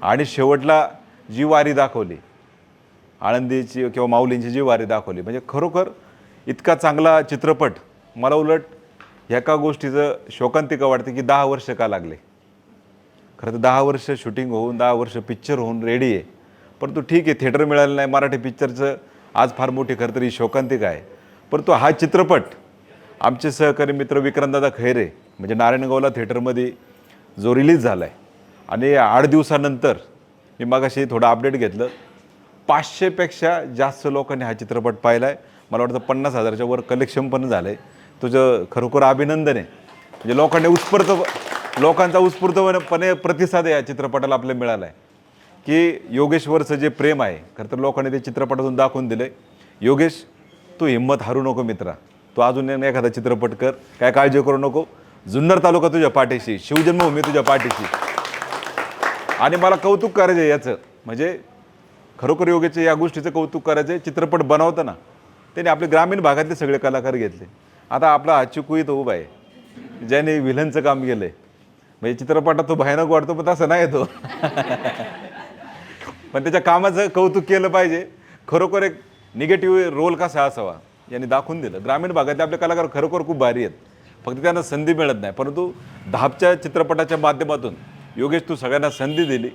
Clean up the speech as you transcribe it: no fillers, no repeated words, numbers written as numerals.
आणि शेवटला जी वारी दाखवली, आळंदीची किंवा माऊलींची जी वारी दाखवली, म्हणजे खरोखर इतका चांगला चित्रपट. मला उलट ह्या का गोष्टीचं शोकांतिका वाटते की 10 वर्ष का लागले. खरं तर 10 वर्ष शूटिंग होऊन 10 वर्ष पिक्चर होऊन रेडी आहे, परंतु ठीक आहे थिएटर मिळालं नाही. मराठी पिक्चरचं आज फार मोठी खरं तर ही शोकांतिका आहे. परंतु हा चित्रपट आमचे सहकारी मित्र विक्रांतदादा खैरे म्हणजे नारायणगावला थिएटरमध्ये जो रिलीज झाला आहे आणि 8 दिवसानंतर मी मगाशी थोडं अपडेट घेतलं, 500पेक्षा जास्त लोकांनी हा चित्रपट पाहिला आहे. मला वाटतं 50,000च्या वर कलेक्शन पण झालं आहे. तुझं खरोखर अभिनंदन आहे. म्हणजे लोकांचा उत्स्फूर्तपणे प्रतिसाद या चित्रपटाला आपल्याला मिळाला आहे की योगेशवरचं जे प्रेम आहे खरं तर लोकांनी ते चित्रपटातून दाखवून दिलं आहे. योगेश, तू हिंमत हरू नको मित्रा, तू अजून एखादा चित्रपट कर, काय काळजी करू नको. जुन्नर तालुका तुझ्या पाठीशी, शिवजन्मभूमी तुझ्या पाठीशी. आणि मला कौतुक करायचं आहे याचं, म्हणजे खरोखर योगेशचं या गोष्टीचं कौतुक करायचं आहे. चित्रपट बनवताना त्याने आपले ग्रामीण भागातले सगळे कलाकार घेतले. आता आपला हा चिकू इथं उभा आहे, ज्याने विलनचं काम केलं आहे. म्हणजे चित्रपटात तो भयानक वाटतो पण तसं नाही तो पण त्याच्या कामाचं कौतुक केलं पाहिजे. खरोखर एक निगेटिव्ह रोल कसा असावा यांनी दाखवून दिलं. ग्रामीण भागातले आपले कलाकार खरोखर खूप भारी आहेत, फक्त त्यांना संधी मिळत नाही. परंतु धापच्या चित्रपटाच्या माध्यमातून योगेश तू सगळ्यांना संधी दिली.